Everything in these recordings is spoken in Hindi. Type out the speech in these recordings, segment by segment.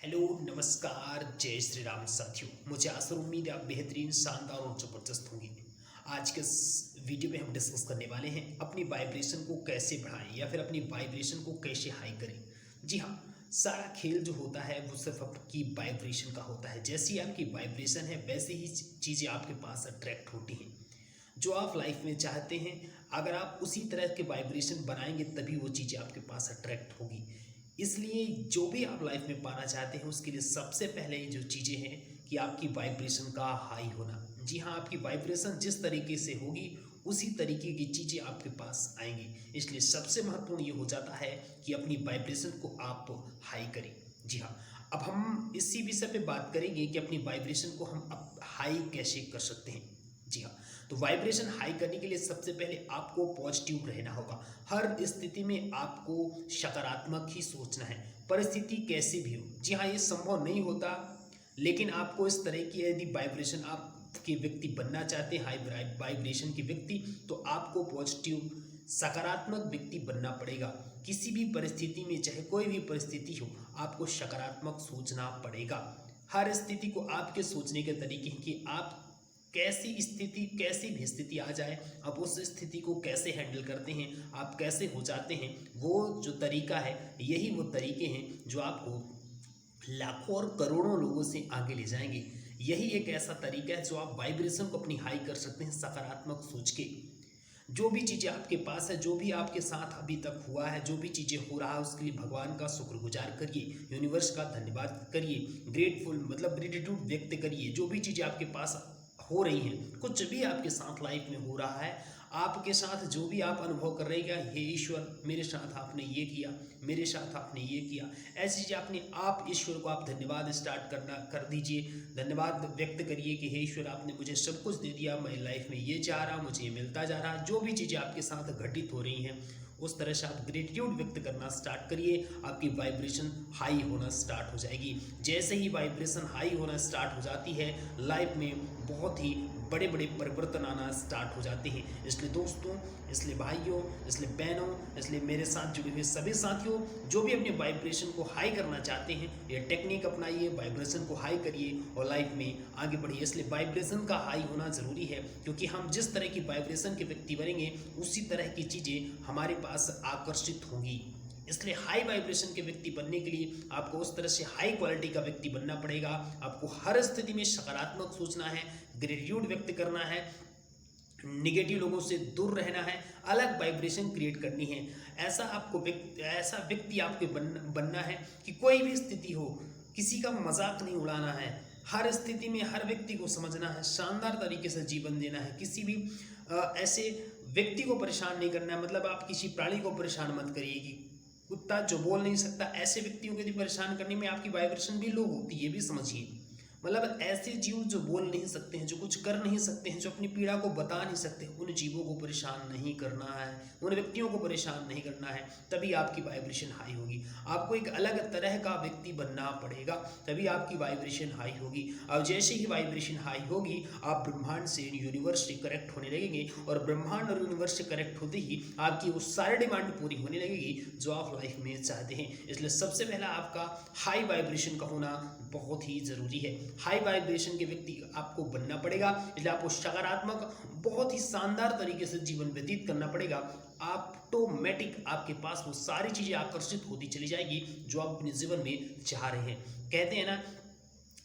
हेलो नमस्कार जय श्री राम साथियों। मुझे आशा और उम्मीद है आप बेहतरीन शानदार और ज़बरदस्त होंगे। आज के इस वीडियो में हम डिस्कस करने वाले हैं अपनी वाइब्रेशन को कैसे बढ़ाएं या फिर अपनी वाइब्रेशन को कैसे हाई करें। जी हाँ, सारा खेल जो होता है वो सिर्फ आपकी वाइब्रेशन का होता है। जैसी आपकी वाइब्रेशन है वैसे ही चीज़ें आपके पास अट्रैक्ट होती हैं। जो आप लाइफ में चाहते हैं, अगर आप उसी तरह के वाइब्रेशन बनाएंगे तभी वो चीज़ें आपके पास अट्रैक्ट होगी। इसलिए जो भी आप लाइफ में पाना चाहते हैं उसके लिए सबसे पहले जो चीज़ें हैं कि आपकी वाइब्रेशन का हाई होना। जी हाँ, आपकी वाइब्रेशन जिस तरीके से होगी उसी तरीके की चीज़ें आपके पास आएंगी। इसलिए सबसे महत्वपूर्ण ये हो जाता है कि अपनी वाइब्रेशन को आप हाई करें। जी हाँ, अब हम इसी विषय पे बात करेंगे कि अपनी वाइब्रेशन को हम अब हाई कैसे कर सकते हैं। जी हाँ, तो वाइब्रेशन हाई करने के लिए सबसे पहले आपको पॉजिटिव रहना होगा। हर स्थिति में आपको सकारात्मक ही सोचना है, परिस्थिति कैसी भी हो। जी हाँ, ये संभव नहीं होता, लेकिन आपको इस तरह की यदि वाइब्रेशन आप के व्यक्ति बनना चाहते हैं, हाई वाइब्रेशन के व्यक्ति, तो आपको पॉजिटिव सकारात्मक व्यक्ति बनना पड़ेगा। किसी भी परिस्थिति में, चाहे कोई भी परिस्थिति हो, आपको सकारात्मक सोचना पड़ेगा। हर स्थिति को आपके सोचने के तरीके हैं कि आप कैसी भी स्थिति आ जाए, आप उस स्थिति को कैसे हैंडल करते हैं, आप कैसे हो जाते हैं। वो जो तरीका है, यही वो तरीके हैं जो आपको लाखों और करोड़ों लोगों से आगे ले जाएंगे। यही एक ऐसा तरीका है जो आप वाइब्रेशन को अपनी हाई कर सकते हैं सकारात्मक सोच के। जो भी चीज़ें आपके पास है, जो भी आपके साथ अभी तक हुआ है, जो भी चीज़ें हो रहा है, उसके लिए भगवान का शुक्रगुजार करिए, यूनिवर्स का धन्यवाद करिए, ग्रेटफुल मतलब ग्रेटिट्यूड व्यक्त करिए। जो भी चीज़ें आपके पास हो रही हैं, कुछ भी आपके साथ लाइफ में हो रहा है, आपके साथ जो भी आप अनुभव कर रहे हैं, हे ईश्वर मेरे साथ आपने ये किया, मेरे साथ आपने ये किया, ऐसी चीज़ आप ईश्वर को आप धन्यवाद स्टार्ट करना कर दीजिए। धन्यवाद व्यक्त करिए कि हे ईश्वर आपने मुझे सब कुछ दे दिया, मैं लाइफ में ये चाह रहा, मुझे ये मिलता जा रहा। जो भी चीज़ें आपके साथ घटित हो रही हैं, उस तरह से आप ग्रेटिट्यूड व्यक्त करना स्टार्ट करिए। आपकी वाइब्रेशन हाई होना स्टार्ट हो जाएगी। जैसे ही वाइब्रेशन हाई होना स्टार्ट हो जाती है, लाइफ में बहुत ही बड़े बड़े परिवर्तन आना स्टार्ट हो जाते हैं। इसलिए दोस्तों, इसलिए भाइयों, इसलिए बहनों, इसलिए मेरे साथ जुड़े हुए सभी साथियों, जो भी अपने वाइब्रेशन को हाई करना चाहते हैं, ये टेक्निक अपनाइए, वाइब्रेशन को हाई करिए और लाइफ में आगे बढ़िए। इसलिए वाइब्रेशन का हाई होना ज़रूरी है, क्योंकि हम जिस तरह की वाइब्रेशन के व्यक्ति बनेंगे उसी तरह की चीज़ें हमारे पास आकर्षित होंगी। इसलिए हाई वाइब्रेशन के व्यक्ति बनने के लिए आपको उस तरह से हाई क्वालिटी का व्यक्ति बनना पड़ेगा। आपको हर स्थिति में सकारात्मक सोचना है, ग्रेटिट्यूड व्यक्त करना है, निगेटिव लोगों से दूर रहना है, अलग वाइब्रेशन क्रिएट करनी है। ऐसा व्यक्ति आपके बनना है कि कोई भी स्थिति हो, किसी का मजाक नहीं उड़ाना है। हर स्थिति में हर व्यक्ति को समझना है, शानदार तरीके से जीवन देना है। किसी भी ऐसे व्यक्ति को परेशान नहीं करना है। मतलब आप किसी प्राणी को परेशान मत करिए कि कुत्ता जो बोल नहीं सकता, ऐसे व्यक्तियों को यदि परेशान करने में आपकी वाइब्रेशन भी लो होती है, ये भी समझिए। मतलब ऐसे जीव जो बोल नहीं सकते हैं, जो कुछ कर नहीं सकते हैं, जो अपनी पीड़ा को बता नहीं सकते, उन जीवों को परेशान नहीं करना है, उन व्यक्तियों को परेशान नहीं करना है। तभी आपकी वाइब्रेशन हाई होगी। आपको एक अलग तरह का व्यक्ति बनना पड़ेगा, तभी आपकी वाइब्रेशन हाई होगी। अब जैसे ही वाइब्रेशन हाई होगी, आप ब्रह्मांड से, यूनिवर्स से कनेक्ट होने लगेंगे, और ब्रह्मांड और यूनिवर्स से कनेक्ट होते ही आपकी वो सारी डिमांड पूरी होने लगेगी जो आप लाइफ में चाहते हैं। इसलिए सबसे पहला आपका हाई वाइब्रेशन का होना बहुत ही ज़रूरी है। हाई वाइब्रेशन के व्यक्ति आपको बनना पड़ेगा। इसलिए आपको सकारात्मक, बहुत ही शानदार तरीके से जीवन व्यतीत करना पड़ेगा। ऑटोमेटिक आपके पास वो सारी चीज़ें आकर्षित होती चली जाएगी जो आप अपने जीवन में चाह रहे हैं। कहते हैं ना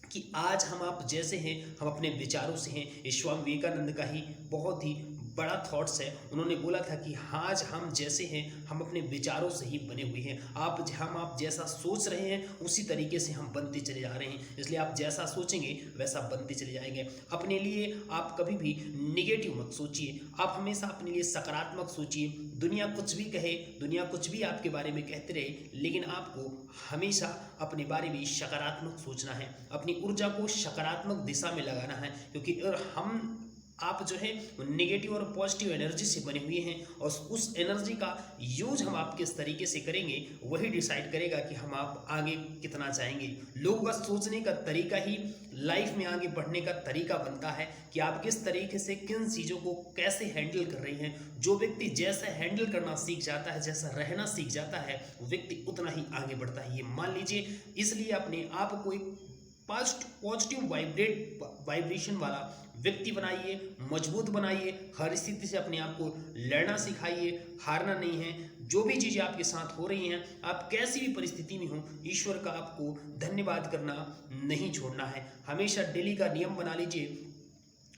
कि आज हम आप जैसे हैं, हम अपने विचारों से हैं। ये स्वामी विवेकानंद का ही बहुत ही बड़ा थॉट्स है। उन्होंने बोला था कि आज हम जैसे हैं, हम अपने विचारों से ही बने हुए हैं। आप जैसा सोच रहे हैं उसी तरीके से हम बनते चले जा रहे हैं। इसलिए आप जैसा सोचेंगे वैसा बनते चले जाएंगे। अपने लिए आप कभी भी निगेटिव मत सोचिए, आप हमेशा अपने लिए सकारात्मक सोचिए। दुनिया कुछ भी कहे, दुनिया कुछ भी आपके बारे में कहते रहे, लेकिन आपको हमेशा अपने बारे में सकारात्मक सोचना है। अपनी ऊर्जा को सकारात्मक दिशा में लगाना है, क्योंकि अगर हम आप जो है नेगेटिव और पॉजिटिव एनर्जी से बने हुए हैं, और उस एनर्जी का यूज हम आप किस तरीके से करेंगे वही डिसाइड करेगा कि हम आप आगे कितना जाएंगे। लोगों का सोचने का तरीका ही लाइफ में आगे बढ़ने का तरीका बनता है कि आप किस तरीके से किन चीज़ों को कैसे हैंडल कर रहे हैं। जो व्यक्ति जैसा हैंडल करना सीख जाता है, जैसा रहना सीख जाता है, वो व्यक्ति उतना ही आगे बढ़ता है, ये मान लीजिए। इसलिए अपने आप को एक पॉजिटिव वाइब्रेशन वाला व्यक्ति बनाइए, मजबूत बनाइए, हर स्थिति से अपने आप को लड़ना सिखाइए, हारना नहीं है। जो भी चीज़ें आपके साथ हो रही हैं, आप कैसी भी परिस्थिति में हो, ईश्वर का आपको धन्यवाद करना नहीं छोड़ना है। हमेशा डेली का नियम बना लीजिए,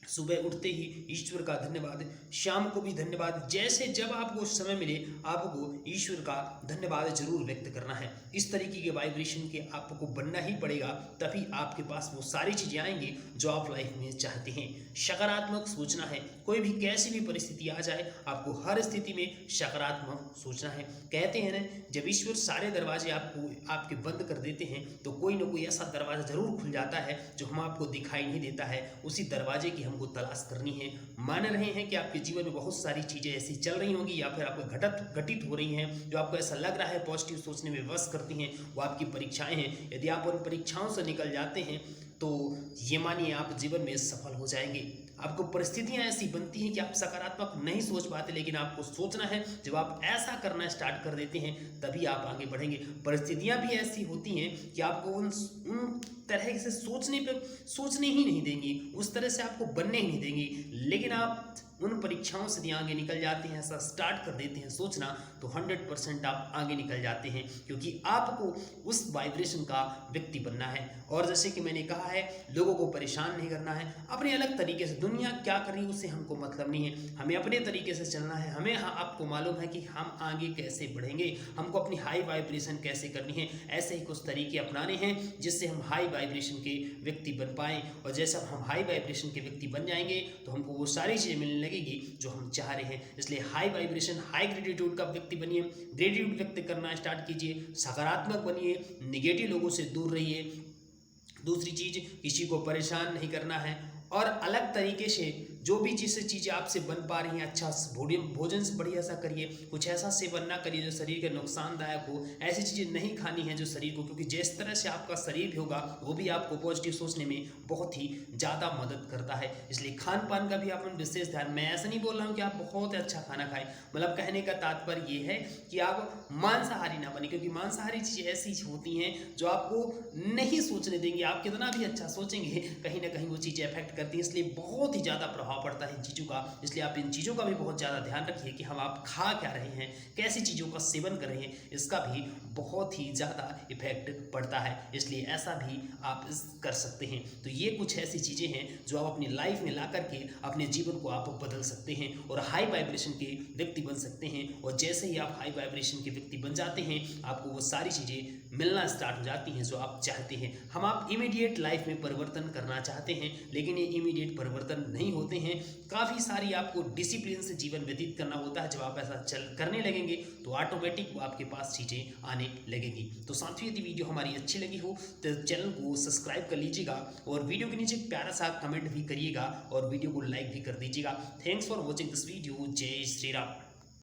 सुबह उठते ही ईश्वर का धन्यवाद, शाम को भी धन्यवाद, जैसे जब आपको समय मिले आपको ईश्वर का धन्यवाद जरूर व्यक्त करना है। इस तरीके के वाइब्रेशन के आपको बनना ही पड़ेगा, तभी आपके पास वो सारी चीज़ें आएंगी जो आप लाइफ में चाहते हैं। सकारात्मक सोचना है, कोई भी कैसी भी परिस्थिति आ जाए आपको हर स्थिति में सकारात्मक सोचना है। कहते हैं ना, जब ईश्वर सारे दरवाजे आपके बंद कर देते हैं तो कोई ना कोई ऐसा दरवाज़ा जरूर खुल जाता है जो हम आपको दिखाई नहीं देता है। उसी दरवाजे की हमको तलाश करनी है। मान रहे हैं कि आपके जीवन में बहुत सारी चीज़ें ऐसी चल रही होंगी या फिर आपको घटित हो रही हैं जो आपको ऐसा लग रहा है पॉजिटिव सोचने में वश करती हैं, वो आपकी परीक्षाएं हैं। यदि आप उन परीक्षाओं से निकल जाते हैं तो ये मानिए आप जीवन में सफल हो जाएंगे। आपको परिस्थितियां ऐसी बनती हैं कि आप सकारात्मक नहीं सोच पाते, लेकिन आपको सोचना है। जब आप ऐसा करना स्टार्ट कर देते हैं तभी आप आगे बढ़ेंगे। परिस्थितियां भी ऐसी होती हैं कि आपको उन तरह से सोचने ही नहीं देंगी, उस तरह से आपको बनने ही नहीं देंगी। लेकिन आप उन परीक्षाओं से आगे निकल जाते हैं, ऐसा स्टार्ट कर देते हैं सोचना, तो 100% आप आगे निकल जाते हैं, क्योंकि आपको उस वाइब्रेशन का व्यक्ति बनना है। और जैसे कि मैंने कहा है, लोगों को परेशान नहीं करना है, अपने अलग तरीके से। दुनिया क्या कर रही है उससे हमको मतलब नहीं है, हमें अपने तरीके से चलना है। हमें आपको मालूम है कि हम आगे कैसे बढ़ेंगे, हमको अपनी हाई वाइब्रेशन कैसे करनी है। ऐसे ही कुछ तरीके अपनाने हैं जिससे हम हाई वाइब्रेशन के व्यक्ति बन पाएँ, और जैसा हम हाई वाइब्रेशन के व्यक्ति बन जाएंगे तो हमको वो सारी चीज़ें मिलने लगेगी जो हम चाह रहे हैं। इसलिए हाई वाइब्रेशन, हाई ग्रेटिट्यूड का व्यक्ति बनिए, ग्रेटिट्यूड व्यक्त करना स्टार्ट कीजिए, सकारात्मक बनिए, निगेटिव लोगों से दूर रहिए। दूसरी चीज़, किसी को परेशान नहीं करना है, और अलग तरीके से जो भी चीज़ें आपसे बन पा रही हैं, अच्छा भोजन से बढ़िया सा करिए, कुछ ऐसा सेवन ना करिए जो शरीर के नुकसानदायक हो। ऐसी चीज़ें नहीं खानी है जो शरीर को, क्योंकि जिस तरह से आपका शरीर भी होगा वो भी आपको पॉजिटिव सोचने में बहुत ही ज़्यादा मदद करता है। इसलिए खान पान का भी आप विशेष ध्यान, मैं ऐसा नहीं बोल रहा हूँ कि आप बहुत अच्छा खाना खाएं, मतलब कहने का तात्पर्य ये है कि आप मांसाहारी ना बने, क्योंकि मांसाहारी चीज़ें ऐसी होती हैं जो आपको नहीं सोचने देंगी। आप कितना भी अच्छा सोचेंगे कहीं ना कहीं वो चीज़ें अफेक्ट करती हैं, इसलिए बहुत ही ज़्यादा प्रभाव पड़ता है इन चीज़ों का। इसलिए आप इन चीज़ों का भी बहुत ज़्यादा ध्यान रखिए कि हम आप खा क्या रहे हैं, कैसी चीज़ों का सेवन कर रहे हैं, इसका भी बहुत ही ज़्यादा इफेक्ट पड़ता है। इसलिए ऐसा भी आप कर सकते हैं। तो ये कुछ ऐसी चीज़ें हैं जो आप अपनी लाइफ में ला करके अपने जीवन को आप बदल सकते हैं और हाई वाइब्रेशन के व्यक्ति बन सकते हैं। और जैसे ही आप हाई वाइब्रेशन के व्यक्ति बन जाते हैं आपको वो सारी चीज़ें मिलना स्टार्ट हो जाती हैं जो आप चाहते हैं। हम आप इमीडिएट लाइफ में परिवर्तन करना चाहते हैं, लेकिन ये इमीडिएट परिवर्तन नहीं होते हैं। काफ़ी सारी आपको डिसिप्लिन से जीवन व्यतीत करना होता है। जब आप ऐसा करने लगेंगे तो ऑटोमेटिक वो आपके पास चीज़ें आने लगेंगी। तो साथियों, यदि वीडियो हमारी अच्छी लगी हो तो चैनल को सब्सक्राइब कर लीजिएगा और वीडियो के नीचे प्यारा सा कमेंट भी करिएगा और वीडियो को लाइक भी कर दीजिएगा। Thanks for watching this video. जय श्री राम।